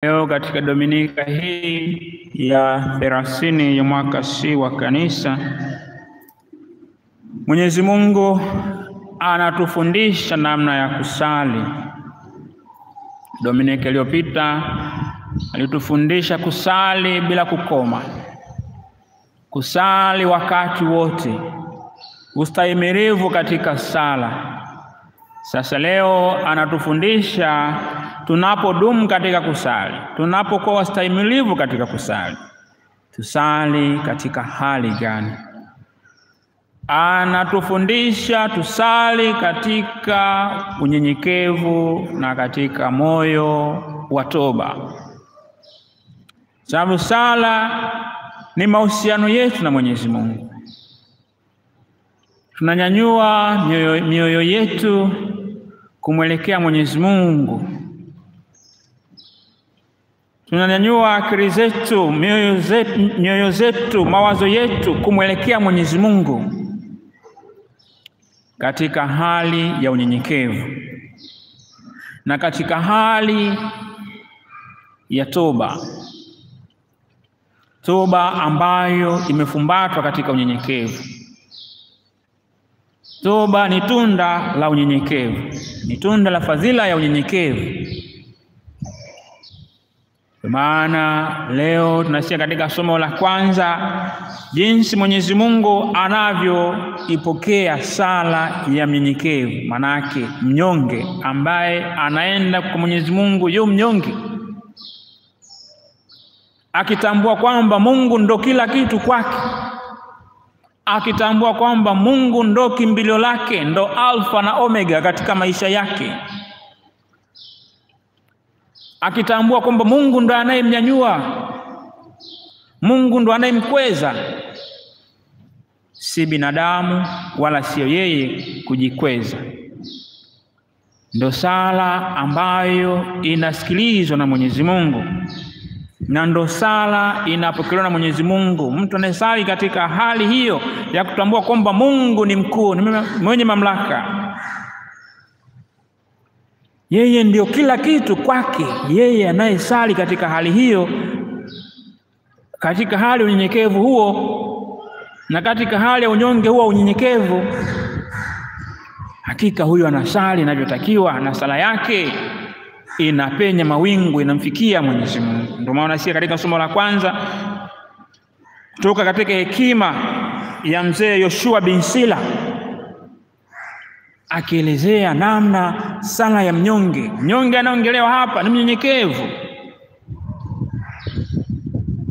Leo katika Dominika hii ya 30 ya mwaka C wa kanisa, Mwenyezi Mungu anatufundisha namna ya kusali. Dominika iliyopita alitufundisha kusali bila kukoma, kusali wakati wote, ustahimilivu katika sala. Sasa leo anatufundisha tunapodumu katika kusali, tunapokuwa wastahimilivu katika kusali, tusali katika hali gani? Anatufundisha tusali katika unyenyekevu na katika moyo wa toba. Sababu sala ni mahusiano yetu na Mwenyezi Mungu. Tunanyanyua mioyo yetu kumwelekea Mwenyezi Mungu. Tunanyanyua akili zetu, mioyo zetu, mawazo yetu kumwelekea Mwenyezi Mungu katika hali ya unyenyekevu na katika hali ya toba. Toba ambayo imefumbatwa katika unyenyekevu. Toba ni tunda la unyenyekevu, ni tunda la fadhila ya unyenyekevu. Kwa maana leo tunasikia katika somo la kwanza jinsi Mwenyezi Mungu anavyoipokea sala ya mnyenyekevu, manake mnyonge ambaye anaenda kwa Mwenyezi Mungu yu mnyonge, akitambua kwamba Mungu ndo kila kitu kwake, akitambua kwamba Mungu ndo kimbilio lake, ndo alfa na omega katika maisha yake, akitambua kwamba Mungu ndo anayemnyanyua, Mungu ndo anayemkweza, si binadamu wala sio yeye kujikweza. Ndo sala ambayo inasikilizwa na Mwenyezi Mungu, na ndo sala inapokelewa na Mwenyezi Mungu. Mtu anayesali katika hali hiyo ya kutambua kwamba Mungu ni mkuu, ni mwenye mamlaka, yeye ndio kila kitu kwake, yeye anayesali katika hali hiyo, katika hali ya unyenyekevu huo na katika hali ya unyonge huo unyenyekevu, hakika huyo anasali inavyotakiwa na sala yake inapenya mawingu, inamfikia Mwenyezi Mungu. Ndio maana sisi katika somo la kwanza kutoka katika hekima ya mzee Yoshua bin Sila akielezea namna sala ya mnyonge. Mnyonge anaongelewa hapa ni mnyenyekevu.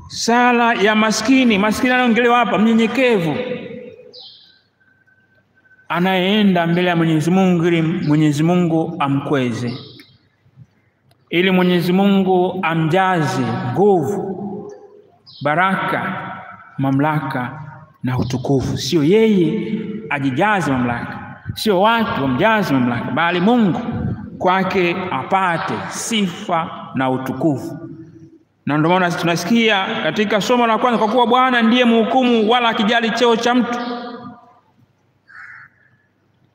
Sala ya maskini, maskini anaongelewa hapa mnyenyekevu, anayeenda mbele ya Mwenyezi Mungu ili Mwenyezi Mungu amkweze, ili Mwenyezi Mungu amjaze nguvu, baraka, mamlaka na utukufu. Sio yeye ajijaze mamlaka, sio watu wamjaze mamlaka, bali Mungu kwake apate sifa na utukufu. Na ndio maana tunasikia katika somo la kwanza, kwa kuwa Bwana ndiye mhukumu wala akijali cheo cha mtu.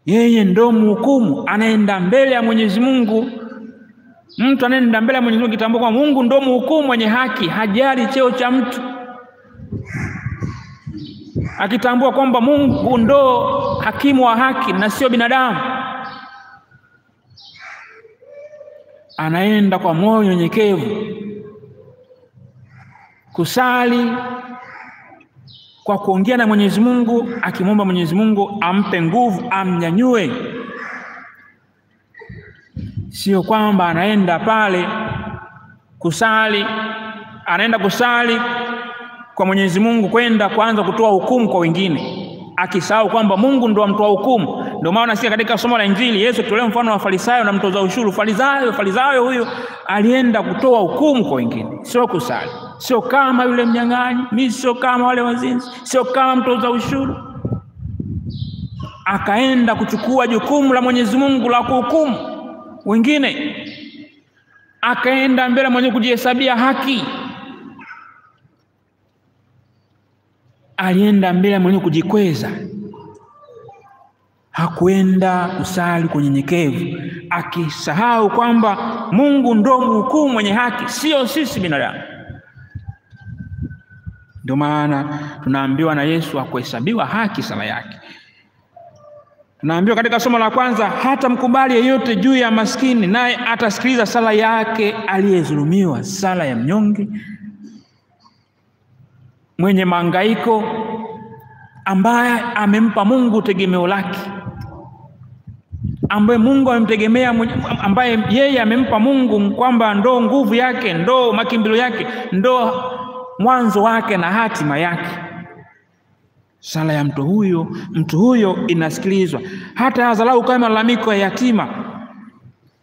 Yeye ndio mhukumu, anaenda mbele ya Mwenyezi Mungu. Mtu anaenda mbele ya Mwenyezi Mungu kitambua kwamba Mungu ndio mhukumu mwenye haki, hajali cheo cha mtu, akitambua kwamba Mungu ndo hakimu wa haki na sio binadamu, anaenda kwa moyo unyenyekevu kusali kwa kuongea na Mwenyezi Mungu, akimwomba Mwenyezi Mungu ampe nguvu, amnyanyue. Sio kwamba anaenda pale kusali, anaenda kusali kwa Mwenyezi Mungu kwenda kuanza kutoa hukumu kwa wengine, akisahau kwamba Mungu ndo mtoa hukumu. Ndio maana sisi katika somo la Injili Yesu tolea mfano wa Farisayo na mtoza ushuru. Farisayo huyo alienda kutoa hukumu kwa wengine, sio kusali. Sio kama yule mnyang'anyi, mimi sio kama wale wazinzi, sio kama mtoza ushuru. Akaenda kuchukua jukumu la Mwenyezi Mungu la kuhukumu wengine, akaenda mbele mwenye kujihesabia haki, alienda mbele mwenye kujikweza, hakwenda kusali kwa unyenyekevu, akisahau kwamba Mungu ndo mhukumu mwenye haki, sio sisi binadamu. Ndio maana tunaambiwa na Yesu hakuhesabiwa haki sala yake. Tunaambiwa katika somo la kwanza, hata mkubali yeyote juu ya maskini, naye atasikiliza sala yake aliyedhulumiwa, sala ya mnyonge mwenye mahangaiko, ambaye amempa Mungu tegemeo lake, ambaye Mungu amemtegemea, ambaye yeye amempa Mungu kwamba ndo nguvu yake, ndo makimbilio yake, ndo mwanzo wake na hatima yake. Sala ya mtu huyo inasikilizwa, hata hazalau kama malalamiko ya yatima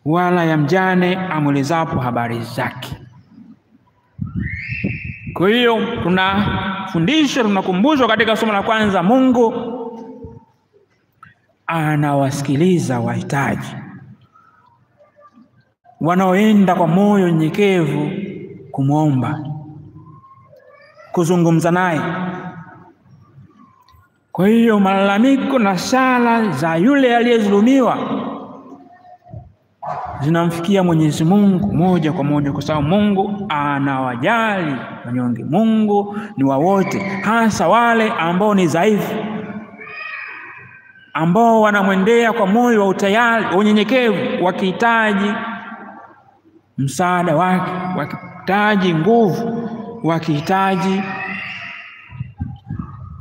wala ya mjane amwelezapo habari zake. Kwa hiyo tunafundishwa, tunakumbushwa katika somo la kwanza, Mungu anawasikiliza wahitaji wanaoenda kwa moyo nyenyekevu kumwomba, kuzungumza naye. Kwa hiyo malalamiko na sala za yule aliyedhulumiwa zinamfikia Mwenyezi Mungu moja kwa moja, kwa sababu Mungu anawajali wanyonge. Mungu ni wa wote, hasa wale ambao ni dhaifu, ambao wanamwendea kwa moyo wa utayari, unyenyekevu, wakihitaji msaada wake, wakihitaji nguvu, wakihitaji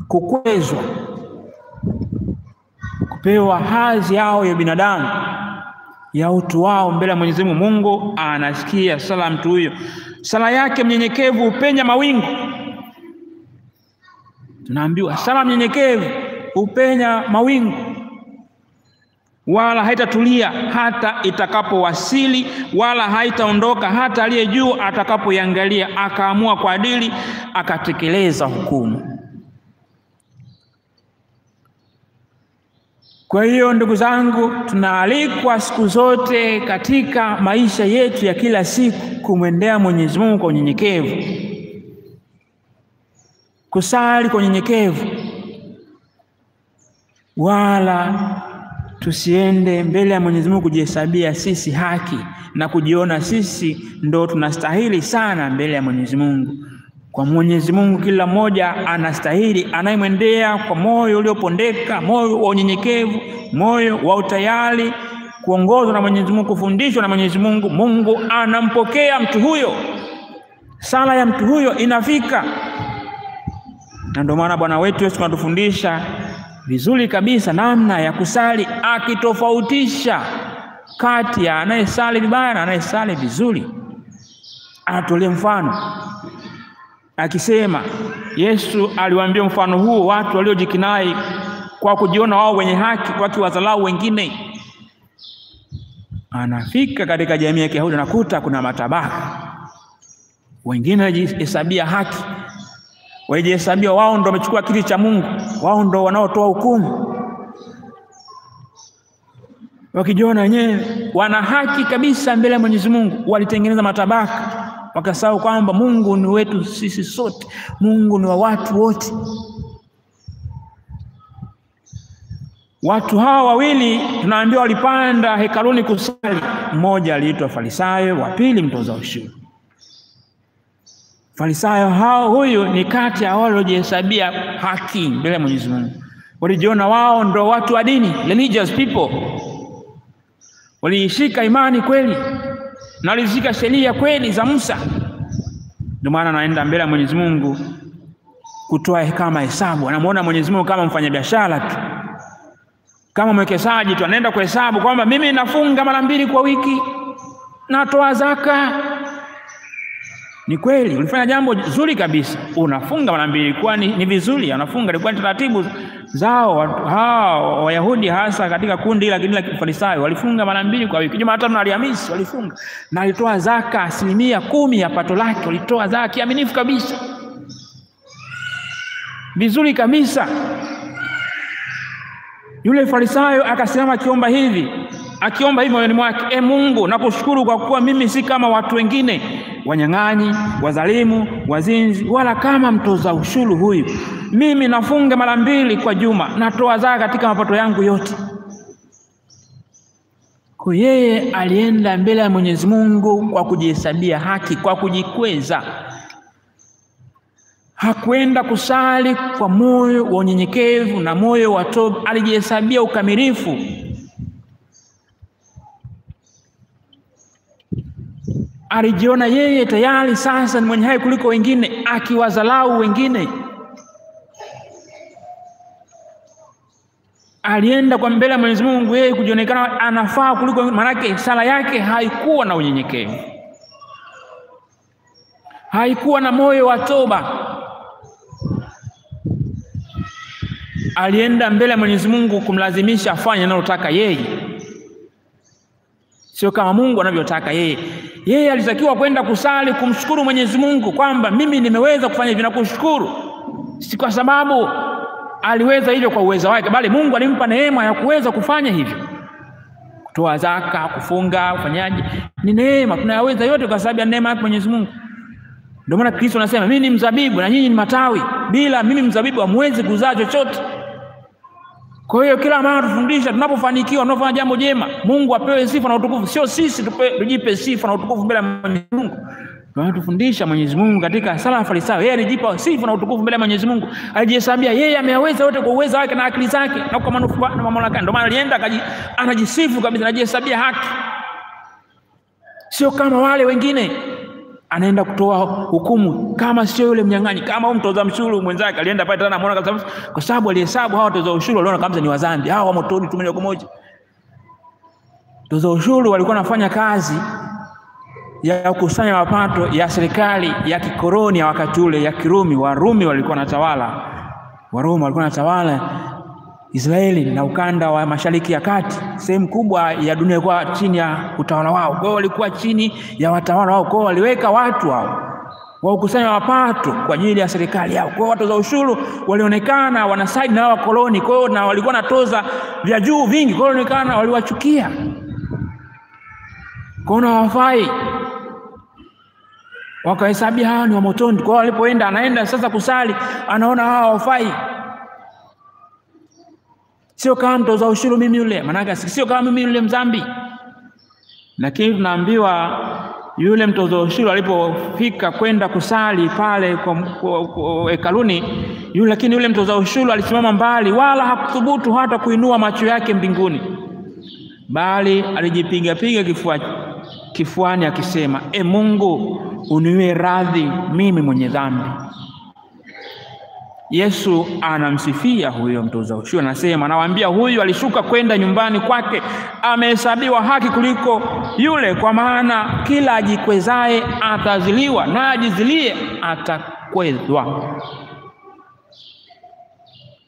kukwezwa, kupewa hadhi yao ya binadamu, ya utu wao mbele ya Mwenyezi Mungu. Mungu anasikia sala ya mtu huyo. Sala yake mnyenyekevu upenya mawingu. Tunaambiwa sala mnyenyekevu upenya mawingu, wala haitatulia hata itakapowasili, wala haitaondoka hata aliye juu atakapoiangalia, akaamua kwa adili, akatekeleza hukumu. Kwa hiyo ndugu zangu, tunaalikwa siku zote katika maisha yetu ya kila siku kumwendea Mwenyezi Mungu kwa unyenyekevu, kusali kwa unyenyekevu, wala tusiende mbele ya Mwenyezi Mungu kujihesabia sisi haki na kujiona sisi ndo tunastahili sana mbele ya Mwenyezi Mungu. Kwa Mwenyezi Mungu kila mmoja anastahili, anayemwendea kwa moyo uliopondeka, moyo wa unyenyekevu, moyo wa utayari, kuongozwa na Mwenyezi Mungu, kufundishwa na Mwenyezi Mungu. Mungu anampokea mtu huyo, sala ya mtu huyo inafika. Na ndio maana Bwana wetu Yesu anatufundisha vizuri kabisa namna ya kusali, akitofautisha kati ya anayesali vibaya na anayesali vizuri. Anatolea mfano akisema, Yesu aliwaambia mfano huu watu waliojikinai kwa kujiona wao wenye haki, wakiwadharau wengine. Anafika katika jamii ya Kiyahudi, anakuta kuna matabaka. Wengine wanajihesabia haki, wanajihesabia wao ndio wamechukua kiti cha Mungu, wao ndio wanaotoa hukumu, wakijiona wenyewe wana haki kabisa mbele ya Mwenyezi Mungu. Walitengeneza matabaka, wakasahau kwamba Mungu ni wetu sisi sote, Mungu ni wa watu wote. Watu hawa wawili tunaambiwa walipanda hekaluni kusali. Mmoja aliitwa Farisayo, wa pili mtoza ushuru. Farisayo huyu ni kati ya wale waliojihesabia haki mbele ya Mwenyezi Mungu. Walijiona wao ndio watu wa dini, religious people. Walishika imani kweli na walishika sheria kweli za Musa. Ndio maana anaenda mbele ya Mwenyezi Mungu kutoa kama hesabu. Anamuona Mwenyezi Mungu kama mfanyabiashara tu, kama mwekezaji tu, anaenda kuhesabu kwamba mimi nafunga mara 2 kwa wiki, natoa zaka. Ni kweli ulifanya jambo zuri kabisa, unafunga mara 2, kwani ni vizuri, anafunga ilikuwa ni taratibu zao hao Wayahudi, hasa katika kundi la Kifarisayo. Walifunga mara 2 kwa wiki, Jumatatu na Alhamisi walifunga, na alitoa zaka 10% ya pato lake. Walitoa zaka kiaminifu kabisa, vizuri kabisa. Yule Farisayo akasimama akiomba hivi moyoni mwake, Mungu, nakushukuru kwa kuwa mimi si kama watu wengine, wanyang'anyi, wazalimu, wazinzi, wala kama mtoza ushuru huyu. Mimi nafunga mara 2 kwa juma, natoa zaka katika mapato yangu yote. Kwa yeye alienda mbele ya Mwenyezi Mungu kwa kujihesabia haki, kwa kujikweza. Hakuenda kusali kwa moyo wa unyenyekevu na moyo wa toba, alijihesabia ukamilifu. Alijiona yeye tayari sasa ni mwenye haki kuliko wengine, akiwadharau wengine. Alienda kwa mbele ya Mwenyezi Mungu yeye kujionekana anafaa kuliko, maana sala yake haikuwa na unyenyekevu, haikuwa na moyo wa toba. Alienda mbele ya Mwenyezi Mungu kumlazimisha afanye analotaka yeye, sio kama Mungu anavyotaka yeye. Yeye alitakiwa kwenda kusali kumshukuru Mwenyezi Mungu kwamba mimi nimeweza kufanya hivi na kushukuru, si kwa sababu aliweza hivyo kwa uwezo wake, bali Mungu alimpa neema ya kuweza kufanya hivyo. Kutoa zaka, kufunga, ufanyaji ni neema, tunayaweza yote kwa sababu ya neema ya Mwenyezi Mungu. Ndio maana Kristo anasema mimi ni mzabibu na nyinyi ni matawi, bila mimi mzabibu hamwezi kuzaa chochote. Kwa hiyo kila mara tufundisha, tunapofanikiwa, tunapofanya jambo jema, Mungu apewe sifa na utukufu, sio sisi tujipe sifa na utukufu mbele ya Mwenyezi Mungu. Tunatufundisha Mwenyezi Mungu katika sala ya Farisayo, yeye alijipa sifa na utukufu mbele ya Mwenyezi Mungu, alijihesabia yeye ameyaweza yote kwa uwezo wake na akili zake na kwa manufaa na mamlaka. Ndio maana alienda anajisifu kabisa, anajihesabia haki, sio kama wale wengine. Anaenda kutoa hukumu kama sio yule mnyang'anyi, kama huyo mtoza ushuru mwenzake alienda pale tena anamuona kabisa, kwa sababu alihesabu hawa watoza ushuru waliona kabisa ni wazambi, hawa motoni tu moja kwa moja. Watoza ushuru walikuwa wanafanya kazi ya kukusanya mapato ya serikali ya kikoloni ya wakati ule ya Kirumi. Warumi walikuwa wanatawala, Warumi walikuwa wanatawala Israeli na ukanda wa Mashariki ya Kati. Sehemu kubwa ya dunia ilikuwa chini ya utawala wao. Kwa hiyo walikuwa chini ya watawala wao. Kwa hiyo waliweka watu hao wa kukusanya mapato kwa ajili ya serikali yao. Kwa hiyo watoza ushuru walionekana wanasaidi na wakoloni. Kwa hiyo na walikuwa natoza vya juu vingi. Kwa hiyo walionekana waliwachukia, kwa hiyo hawafai, wakahesabia hawa ni wa motoni. Kwa hiyo walipoenda, anaenda sasa kusali, anaona hawa hawafai. Sio kama mtoza ushuru mimi yule, maana sio kama mimi yule mzambi. Lakini tunaambiwa yule mtoza ushuru alipofika kwenda kusali pale kwa hekaluni yule, lakini yule mtoza ushuru alisimama mbali, wala hakuthubutu hata kuinua macho yake mbinguni, bali alijipiga kifuani akisema, e Mungu, uniwe radhi mimi mwenye dhambi. Yesu anamsifia huyo mtoza ushuru, anasema, nawaambia huyu alishuka kwenda nyumbani kwake amehesabiwa haki kuliko yule, kwa maana kila ajikwezaye ataziliwa na ajizilie atakwezwa.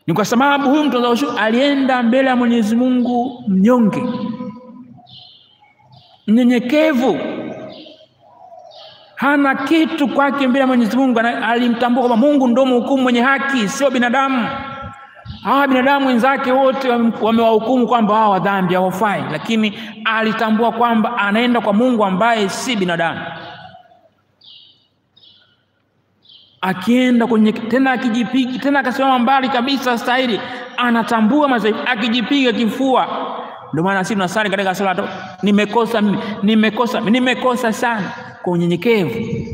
Ni kwa sababu huyu mtoza ushuru alienda mbele ya Mwenyezi Mungu mnyonge, mnyenyekevu, hana kitu kwake mbele ya Mwenyezi Mungu. Alimtambua kwamba Mungu ndio mhukumu mwenye haki, sio binadamu. Hawa binadamu wenzake wote wamewahukumu kwamba hawa dhambi, hawafai, lakini alitambua kwamba anaenda kwa Mungu ambaye si binadamu. Akienda kwenye tena akijipiga tena akasimama mbali kabisa stahili, anatambua madhaifu, akijipiga kifua. Ndio maana sisi tunasali katika sala, nimekosa sana, kwa unyenyekevu,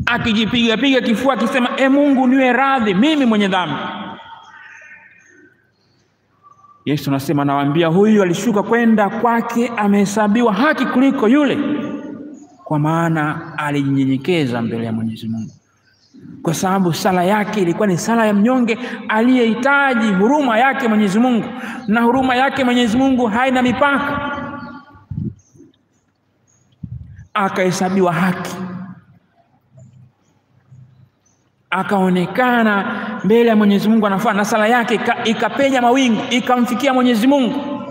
akijipiga kifua akisema, e Mungu, niwe radhi mimi mwenye dhambi. Yesu anasema, nawaambia huyu alishuka kwenda kwake amehesabiwa haki kuliko yule, kwa maana alijinyenyekeza mbele ya Mwenyezi Mungu. Kwa sababu sala yake ilikuwa ni sala ya mnyonge aliyehitaji huruma yake Mwenyezi Mungu, na huruma yake Mwenyezi Mungu haina mipaka. Akahesabiwa haki, akaonekana mbele ya Mwenyezi Mungu anafaa, na sala yake ikapenya mawingu, ikamfikia Mwenyezi Mungu.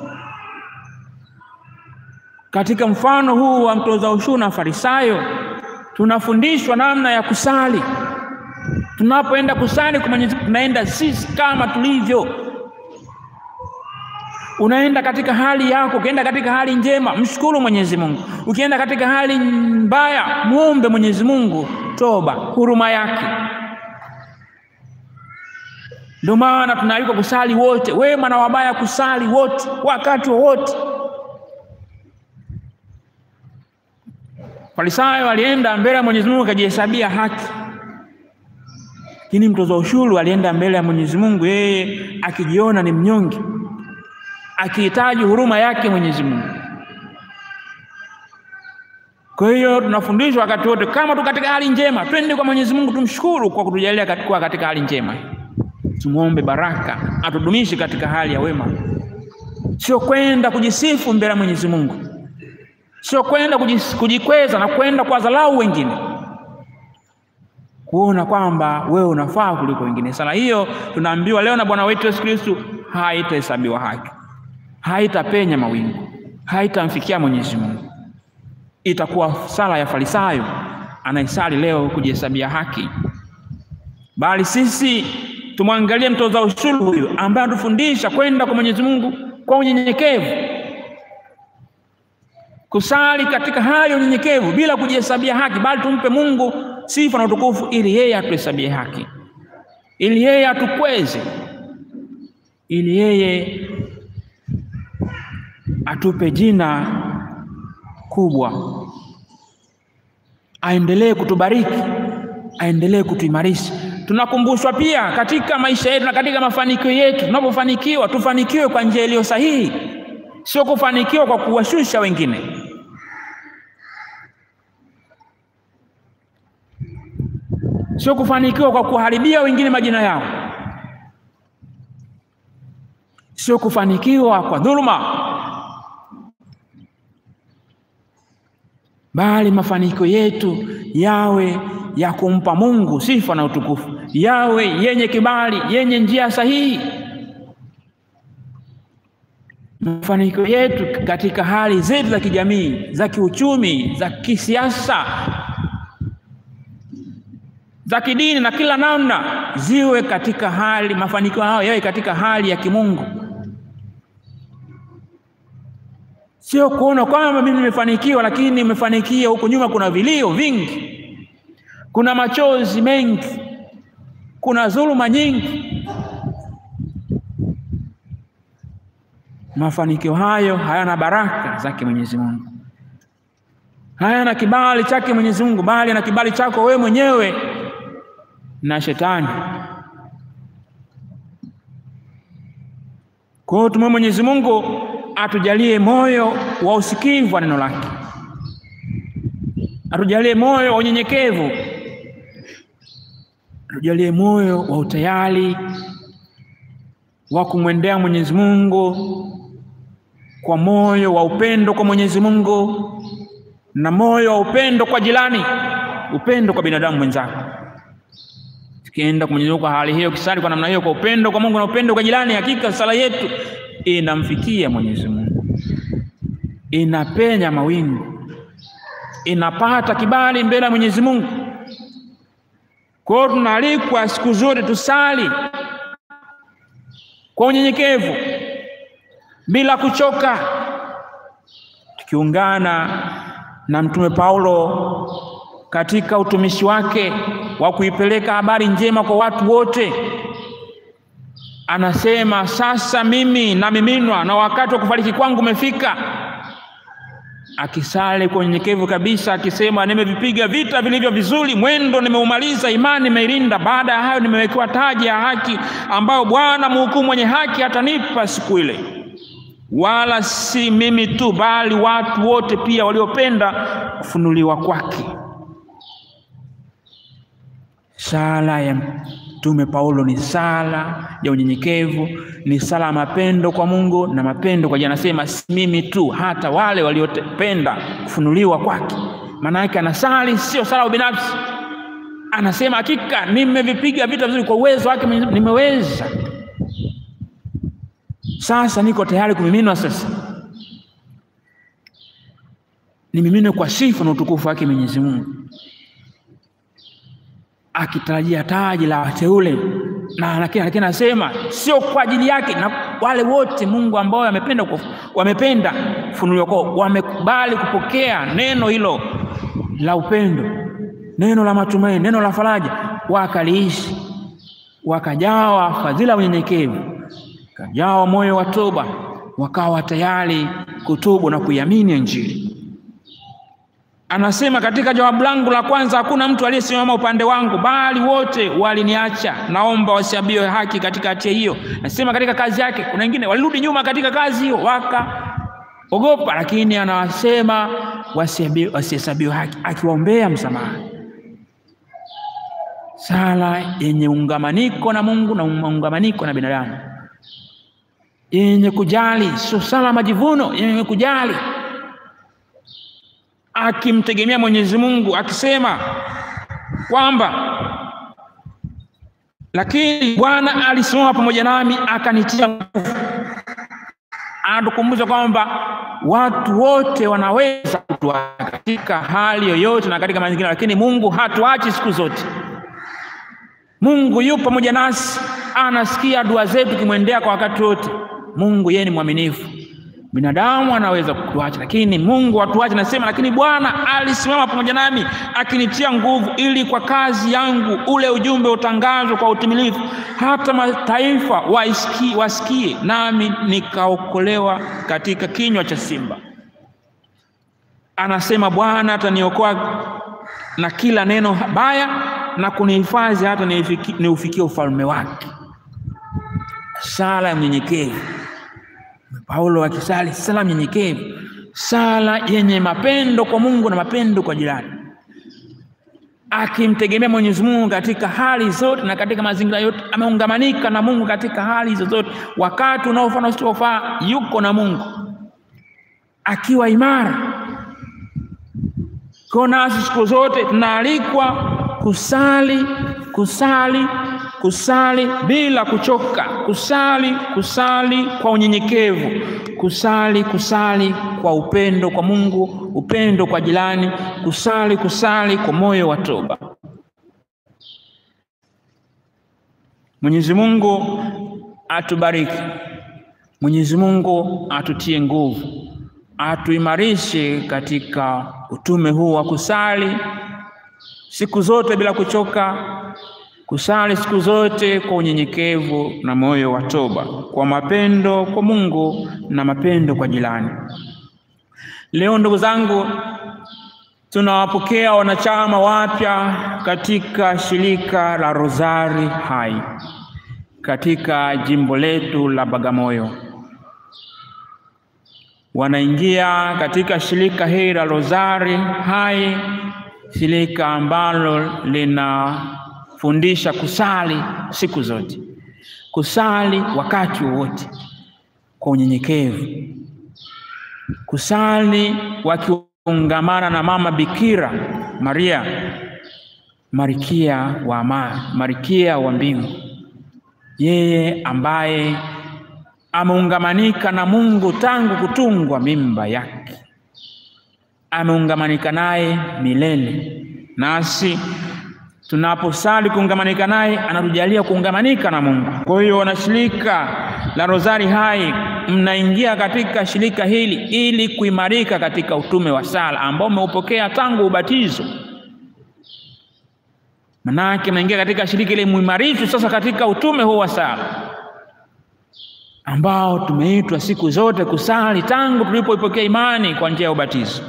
Katika mfano huu wa mtoza ushuru na Farisayo tunafundishwa namna ya kusali. Tunapoenda kusali kwa Mwenyezi Mungu, tunaenda sisi kama tulivyo. Unaenda katika hali yako, ukienda katika hali njema, mshukuru Mwenyezi Mungu. Ukienda katika hali mbaya, muombe Mwenyezi Mungu toba, huruma yake. Ndio maana tunaalikwa kusali wote, wema na wabaya kusali wote, wakati wote. Farisayo alienda mbele ya Mwenyezi Mungu akajihesabia haki. Lakini mtoza ushuru alienda mbele ya Mwenyezi Mungu yeye akijiona ni mnyonge, akihitaji huruma yake Mwenyezi Mungu. Kwa hiyo tunafundishwa wakati wote kama tu katika hali njema, twende kwa Mwenyezi Mungu tumshukuru kwa kutujalia katika hali njema. Tumuombe baraka atudumishe katika hali ya wema. Sio kwenda kujisifu mbele ya Mwenyezi Mungu. Sio kwenda kujikweza na kwenda kwa dharau wengine, kuona kwamba wewe unafaa kuliko wengine. Sala hiyo tunaambiwa leo na Bwana wetu Yesu Kristo haitahesabiwa haki, haitapenya mawingu, haitamfikia Mwenyezi Mungu. Itakuwa sala ya Farisayo anaisali leo kujihesabia haki. Bali sisi tumwangalie mtoza ushuru huyu ambaye atufundisha kwenda kwa Mwenyezi Mungu kwa unyenyekevu, kusali katika hali ya unyenyekevu bila kujihesabia haki, bali tumpe Mungu sifa na utukufu ili yeye atuhesabie haki, ili yeye atukweze, ili yeye atupe jina kubwa, aendelee kutubariki, aendelee kutuimarisha. Tunakumbushwa pia katika maisha yetu na katika mafanikio yetu, tunapofanikiwa tufanikiwe kwa njia iliyo sahihi, sio kufanikiwa kwa kuwashusha wengine. Sio kufanikiwa kwa kuharibia wengine majina yao. Sio kufanikiwa kwa dhuluma. Bali mafanikio yetu yawe ya kumpa Mungu sifa na utukufu, yawe yenye kibali, yenye njia sahihi. Mafanikio yetu katika hali zetu za kijamii, za kiuchumi, za kisiasa, za kidini na kila namna, ziwe katika hali, mafanikio hayo yawe katika hali ya kimungu. Sio kuona kwamba mimi nimefanikiwa lakini nimefanikia huko nyuma kuna vilio vingi, kuna machozi mengi, kuna dhuluma nyingi. Mafanikio hayo hayana baraka zake Mwenyezi Mungu, hayana kibali chake Mwenyezi Mungu, bali na kibali chako wewe mwenyewe na shetani. Kwa hiyo tumwombe Mwenyezi Mungu atujalie moyo wa usikivu wa neno lake, atujalie moyo wa unyenyekevu, atujalie moyo wa utayari wa kumwendea Mwenyezi Mungu kwa moyo wa upendo kwa Mwenyezi Mungu na moyo wa upendo kwa jirani, upendo kwa binadamu mwenzako. Tukienda kwa Mwenyezi Mungu kwa hali hiyo, kisali kwa namna hiyo, kwa upendo kwa Mungu na upendo kwa jirani, hakika sala yetu inamfikia Mwenyezi Mungu, inapenya mawingu, inapata kibali mbele ya Mwenyezi Mungu. Kwa hiyo tunaalikwa siku zote tusali kwa unyenyekevu bila kuchoka, tukiungana na Mtume Paulo katika utumishi wake wa kuipeleka habari njema kwa watu wote. Anasema, sasa mimi namiminwa na wakati wa kufariki kwangu umefika. Akisali kwa unyenyekevu kabisa, akisema, nimevipiga vita vilivyo vizuri, mwendo nimeumaliza, imani nimeilinda. Baada ya hayo nimewekewa taji ya haki ambayo Bwana mhukumu mwenye haki atanipa siku ile. Wala si mimi tu, bali watu wote pia waliopenda kufunuliwa kwake. Sala ya Mtume Paulo ni sala ya unyenyekevu, ni sala ya mapendo kwa Mungu na mapendo kwa jirani. Anasema si mimi tu, hata wale waliopenda kufunuliwa kwake. Maana yake anasali sio sala binafsi. Anasema hakika nimevipiga vita vizuri, kwa uwezo wake nimeweza. Sasa niko tayari kumiminwa. Sasa nimiminwe kwa sifa na utukufu wake Mwenyezi Mungu, akitarajia taji la wateule. Na lakini anasema sio kwa ajili yake, na wale wote Mungu ambao wamependa kufunuliwa kwao, wamekubali kupokea neno hilo la upendo, neno la matumaini, neno la faraja, wakaliishi, wakajawa fadhila unyenyekevu, wakajawa moyo wa toba, wakawa tayari kutubu na kuiamini Injili. Anasema katika jawabu langu la kwanza, hakuna mtu aliyesimama upande wangu, bali wote waliniacha. Naomba wasihesabiwe haki katika hatia hiyo. Anasema katika kazi yake kuna wengine walirudi nyuma katika kazi hiyo, wakaogopa, lakini anawasema wasihesabiwe haki, akiwaombea msamaha. Sala yenye ungamaniko na Mungu na ungamaniko na binadamu, yenye kujali, sio sala majivuno, yenye kujali, akimtegemea Mwenyezi Mungu, akisema kwamba lakini Bwana alisimama pamoja nami akanitia nguvu. Anatukumbusha kwamba watu wote wanaweza kutuacha katika hali yoyote na katika mazingira, lakini Mungu hatuachi siku zote. Mungu yupo pamoja nasi, anasikia dua zetu kimwendea kwa wakati wote. Mungu yeye ni mwaminifu. Binadamu anaweza kutuacha, lakini Mungu hatuachi. Nasema lakini Bwana alisimama pamoja nami akinitia nguvu, ili kwa kazi yangu ule ujumbe utangazwe kwa utimilifu, hata mataifa wasikie, nami nikaokolewa katika kinywa cha simba. Anasema Bwana ataniokoa na kila neno baya na kunihifadhi hata niufikie ufalme wake. Sala ya mnyenyekevu. Paulo akisali sala mnyenyekevu, sala yenye mapendo kwa Mungu na mapendo kwa jirani, akimtegemea Mwenyezi Mungu katika hali zote na katika mazingira yote. Ameungamanika na Mungu katika hali zote, wakati unaofaa na usiofaa yuko na Mungu, akiwa imara. Kwa nasi siku zote tunaalikwa kusali bila kuchoka, kusali kwa unyenyekevu, kusali kwa upendo kwa Mungu, upendo kwa jirani, kusali kwa moyo wa toba. Mwenyezi Mungu atubariki. Mwenyezi Mungu atutie nguvu, atuimarishe katika utume huu wa kusali siku zote bila kuchoka, kusali siku zote kwa unyenyekevu na moyo wa toba, kwa mapendo kwa Mungu na mapendo kwa jirani. Leo ndugu zangu, tunawapokea wanachama wapya katika shirika la Rozari Hai katika jimbo letu la Bagamoyo. Wanaingia katika shirika hili la Rozari Hai, shirika ambalo linafundisha kusali siku zote, kusali wakati wote kwa unyenyekevu, kusali wakiungamana na Mama Bikira Maria, Malkia wa amani, Malkia wa mbingu, yeye ambaye ameungamanika na Mungu tangu kutungwa mimba yake, ameungamanika naye milele. Nasi tunaposali kuungamanika naye, anatujalia kuungamanika na Mungu. Kwa hiyo wanashirika la Rozari Hai, mnaingia katika shirika hili ili kuimarika katika utume wa sala ambao umeupokea tangu ubatizo. Manake mnaingia katika shirika ile muimarishwe sasa katika utume huu wa sala ambao tumeitwa siku zote kusali tangu tulipoipokea imani kwa njia ya ubatizo.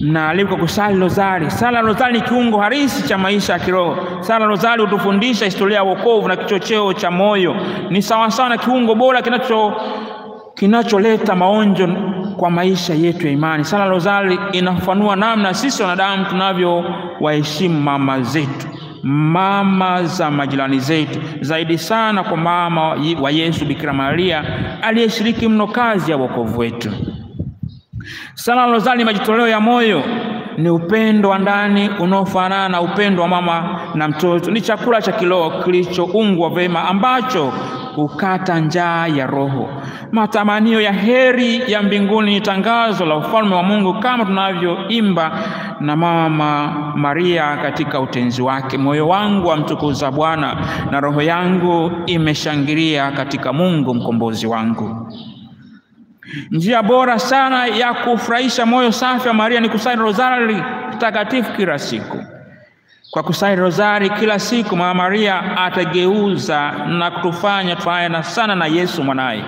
Mnaalikwa kusali rozari. Sala rozari ni kiungo halisi cha maisha ya kiroho. Sala rozari hutufundisha historia ya wokovu na kichocheo cha moyo. Ni sawa sawa na kiungo bora kinacholeta maonjo kwa maisha yetu ya imani. Sala rozari inafafanua namna sisi wanadamu tunavyowaheshimu mama zetu, mama za majirani zetu, zaidi sana kwa mama wa Yesu Bikira Maria aliyeshiriki mno kazi ya wokovu wetu. Sala rozari ni majitoleo ya moyo, ni upendo wa ndani unaofanana na upendo wa mama na mtoto. Ni chakula cha kiroho kilichoungwa vema ambacho hukata njaa ya roho. Matamanio ya heri ya mbinguni ni tangazo la ufalme wa Mungu, kama tunavyoimba na Mama Maria katika utenzi wake: moyo wangu wamtukuza Bwana na roho yangu imeshangilia katika Mungu mkombozi wangu. Njia bora sana ya kufurahisha moyo safi wa Maria ni kusali rozari takatifu kila siku. Kwa kusali rozari kila siku, Mama Maria atageuza na kutufanya tufanane sana na Yesu mwanaye.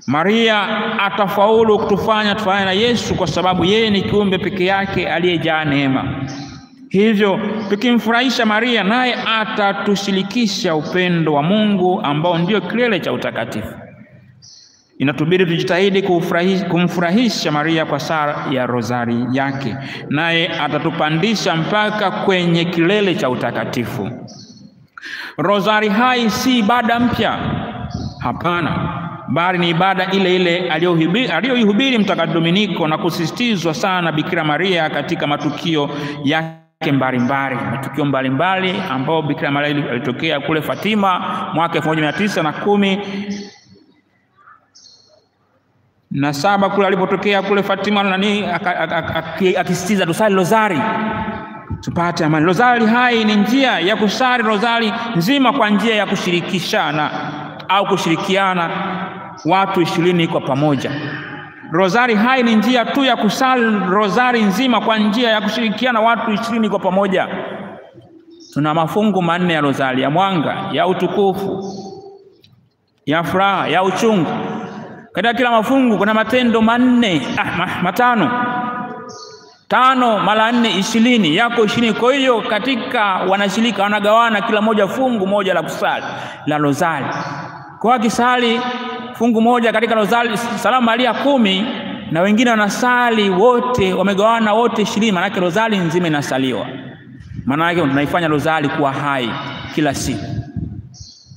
Maria atafaulu kutufanya tufanane na Yesu kwa sababu yeye ni kiumbe peke yake aliyejaa neema. Hivyo tukimfurahisha Maria, naye atatushirikisha upendo wa Mungu ambao ndio kilele cha utakatifu. Inatubidi tujitahidi kumfurahisha Maria kwa sala ya rozari yake, naye atatupandisha mpaka kwenye kilele cha utakatifu. Rozari hai si ibada mpya, hapana, bali ni ibada ile ile aliyoihubiri Mtakatifu Dominiko na kusisitizwa sana Bikira Maria katika matukio yake mbalimbali. Matukio mbalimbali ambao Bikira Maria alitokea kule Fatima mwaka 1917 kule alipotokea kule Fatima, akisisitiza tusali rozari tupate amani. Rozari hai ni njia ya kusali rozari nzima kwa njia ya kushirikishana au kushirikiana watu 20 kwa pamoja. Rozari hai ni njia tu ya kusali rozari nzima kwa njia ya kushirikiana watu 20 kwa pamoja. Tuna mafungu 4 ya rozari: ya mwanga, ya utukufu, ya furaha, ya uchungu. Katika kila mafungu kuna matendo 5. 5 mara 4 20, yako 20. Kwa hiyo katika wanashirika wanagawana kila moja fungu moja la kusali la rozari. Kwa kisali fungu moja katika rozari Salamu Maria 10, na wengine wanasali wote, wamegawana wote 20, maana yake rozari nzima inasaliwa. Maana yake tunaifanya rozari kuwa hai kila siku.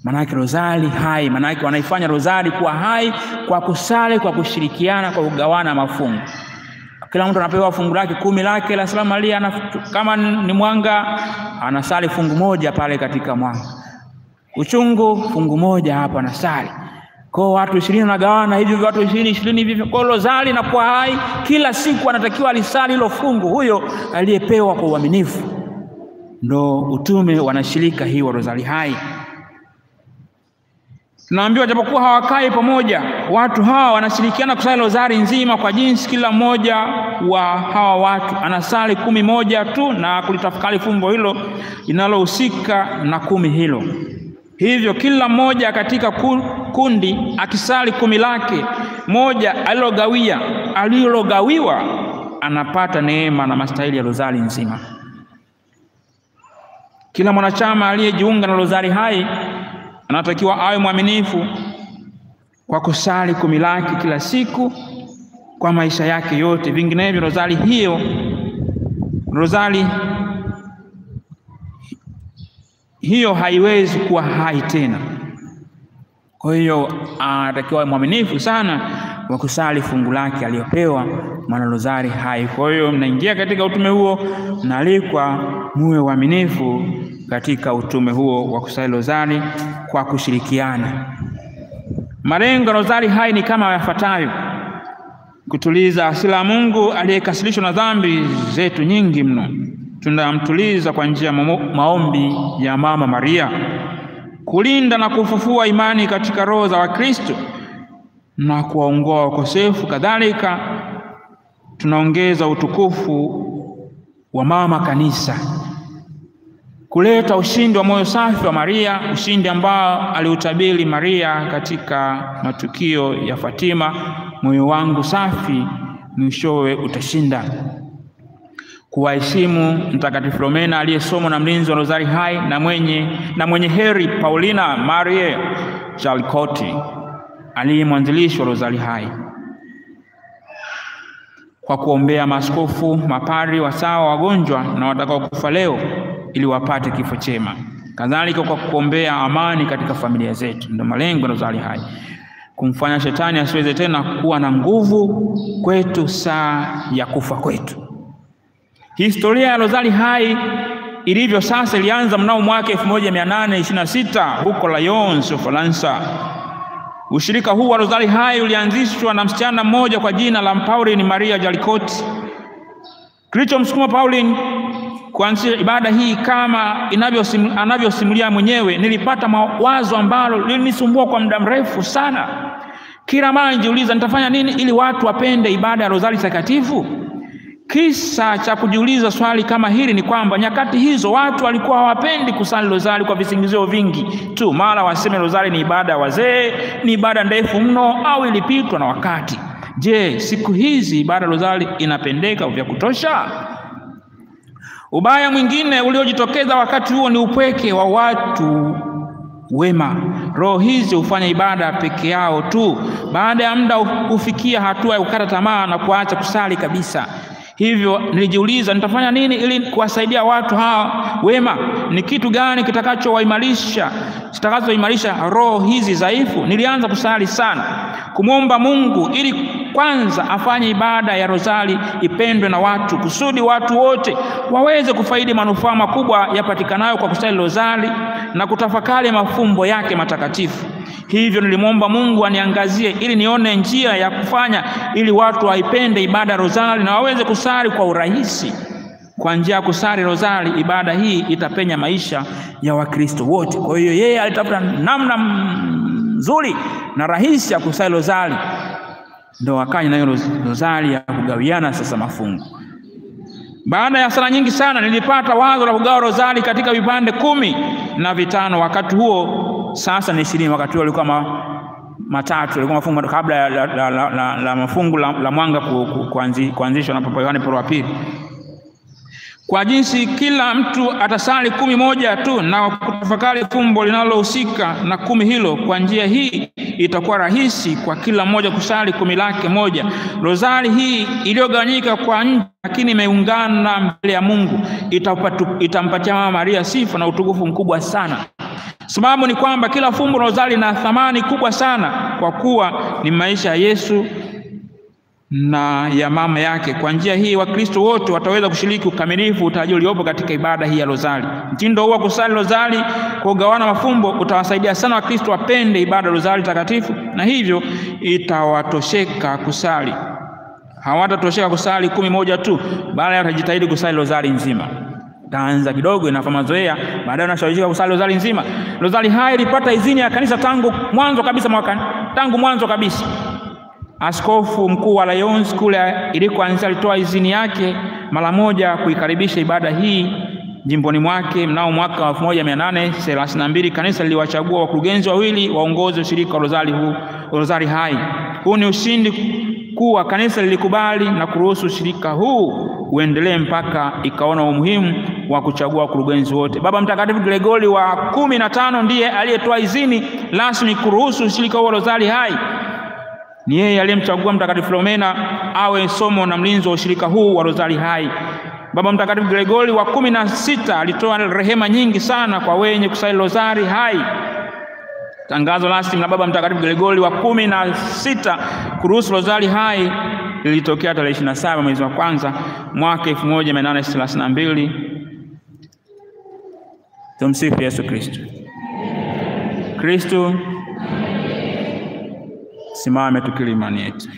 Maana yake rozari hai, maana yake wanaifanya rozari kuwa hai kwa kusali, kwa kushirikiana, kwa kugawana mafungu. Kila mtu anapewa fungu lake 10 lake la Salamu Maria, kama ni mwanga anasali fungu moja pale katika mwanga. Uchungu fungu moja hapa anasali. Kwa watu 20 wanagawana hivyo, watu 20 hivyo. Kwa rozari na kwa hai kila siku anatakiwa alisali hilo fungu, huyo aliyepewa kwa uaminifu. Ndo utume wanashirika hii wa rozari hai. Tunaambiwa japokuwa hawakai pamoja, watu hawa wanashirikiana kusali rozari nzima kwa jinsi kila mmoja wa hawa watu anasali 11 tu na kulitafakari fumbo hilo linalohusika na 10 hilo. Hivyo kila mmoja katika kundi akisali 10 lake moja alilogawiwa anapata neema na mastahili ya rozari nzima. Kila mwanachama aliyejiunga na rozari hai anatakiwa awe mwaminifu kwa kusali 10 lake kila siku kwa maisha yake yote. Vinginevyo rozari hiyo haiwezi kuwa hai tena. Kwa hiyo anatakiwa mwaminifu sana kwa kusali fungu lake aliyopewa mwana rozari hai. Kwa hiyo mnaingia katika utume huo, mnaalikwa muwe waaminifu katika utume huo wa kusali rozari kwa kushirikiana. Malengo ya rozari hai ni kama yafuatayo: kutuliza hasira ya Mungu aliyekasirishwa na dhambi zetu nyingi mno. Tunamtuliza kwa njia ya maombi ya Mama Maria. Kulinda na kufufua imani katika roho za Wakristo na kuwaongoa wakosefu. Kadhalika tunaongeza utukufu wa Mama Kanisa. Kuleta ushindi wa moyo safi wa Maria, ushindi ambao aliutabiri Maria katika matukio ya Fatima: moyo wangu safi mwishowe utashinda. Kuwaheshimu Mtakatifu Filomena aliyesomwa na mlinzi wa rozari hai na mwenye heri Paulina Maria Jalkoti aliyemwanzilishi wa rozari hai. Kwa kuombea maaskofu, mapadri, wasawa, wagonjwa na watakao kufa leo ili wapate kifo chema. Kadhalika kwa kuombea amani katika familia zetu. Ndio malengo ya rozari hai, kumfanya shetani asiweze tena kuwa na nguvu kwetu saa ya kufa kwetu. Historia ya rozari hai ilivyo sasa ilianza mnamo mwaka 1826 huko Lyons, Ufaransa. Ushirika huu wa rozari hai ulianzishwa na msichana mmoja kwa jina la Pauline Maria Jalkoti. Kilichomsukuma Pauline kuanzisha ibada hii kama anavyosimulia mwenyewe: nilipata mawazo ambalo lilinisumbua kwa muda mrefu sana. Kila mara nijiuliza nitafanya nini ili watu wapende ibada ya rozari takatifu. Kisa cha kujiuliza swali kama hili ni kwamba nyakati hizo watu walikuwa hawapendi kusali rozari kwa visingizio vingi tu. Mara waseme rozari ni ibada ya wazee, ni ibada ndefu mno, au ilipitwa na wakati. Je, siku hizi ibada rozari inapendeka vya kutosha? Ubaya mwingine uliojitokeza wakati huo ni upweke wa watu wema. Roho hizi hufanya ibada peke yao tu. Baada ya muda hufikia hatua ya kukata tamaa na kuacha kusali kabisa. Hivyo nilijiuliza, nitafanya nini ili kuwasaidia watu hawa wema? Ni kitu gani kitakachoimarisha roho hizi dhaifu? Nilianza kusali sana, kumwomba Mungu ili kwanza afanye ibada ya rozari ipendwe na watu, kusudi watu wote waweze kufaidi manufaa makubwa yapatikanayo kwa kusali rozari na kutafakari mafumbo yake matakatifu. Hivyo nilimwomba Mungu aniangazie ili nione njia ya kufanya ili watu waipende ibada rozari na waweze kusali kwa urahisi. Kwa njia ya kusali rozari, ibada hii itapenya maisha ya Wakristo wote. Kwa hiyo yeye alitafuta namna nzuri na rahisi ya kusali rozari, ndio akaja nayo rozari ya kugawiana sasa mafungu. Baada ya sala nyingi sana nilipata wazo la kugawa rozari katika vipande 15. Wakati huo sasa ni 20. Wakati huo alikuwa matatu, alikuwa mafungu kabla la mafungu la mwanga kuanzishwa na Papa Yohane Paulo wa Pili. Kwa jinsi kila mtu atasali 11 tu na kutafakari fumbo linalohusika na 10 hilo, kwa njia hii itakuwa rahisi kwa kila mmoja kusali 10 lake moja. Rozari hii iliyogawanyika kwa nje lakini imeungana mbele ya Mungu itampatia Mama Maria sifa na utukufu mkubwa sana. Sababu ni kwamba kila fumbo rozari lina thamani kubwa sana, kwa kuwa ni maisha ya Yesu na ya mama yake. Kwa njia hii Wakristo wote wataweza kushiriki ukamilifu utajiri uliopo katika ibada hii ya rozari. Mtindo huu wa kusali rozari kwa kugawana mafumbo utawasaidia sana Wakristo wapende ibada ya rozari takatifu, na hivyo itawatosheka kusali. Hawatatosheka kusali 11 tu, bali watajitahidi kusali rozari nzima. Taanza kidogo, inafanya mazoea, baadaye unashawishika kusali rozari nzima. Rozari hai ilipata idhini ya kanisa tangu mwanzo kabisa. Askofu mkuu wa Lyons kule ilikoanza alitoa idhini yake mara moja kuikaribisha ibada hii jimboni mwake. Mnao mwaka 1832 kanisa liliwachagua wakurugenzi 2 waongoze ushirika wa rozari hai. Huu ni ushindi kuwa kanisa lilikubali na kuruhusu ushirika huu uendelee mpaka ikaona umuhimu wa kuchagua wakurugenzi wote. Baba Mtakatifu Gregori wa 15 ndiye aliyetoa idhini rasmi kuruhusu ushirika wa rozari hai. Ni yeye aliyemchagua Mtakatifu Filomena awe somo na mlinzi wa ushirika huu wa rozari hai. Baba Mtakatifu Gregori wa 16 alitoa rehema nyingi sana kwa wenye kusali rozari hai. Tangazo rasmi la Baba Mtakatifu Gregori wa 16 kuruhusu rozari hai lilitokea tarehe 27 mwezi wa kwanza mwaka 1832. Tumsifu Yesu Kristo. Kristo, simame tukiri imani yetu.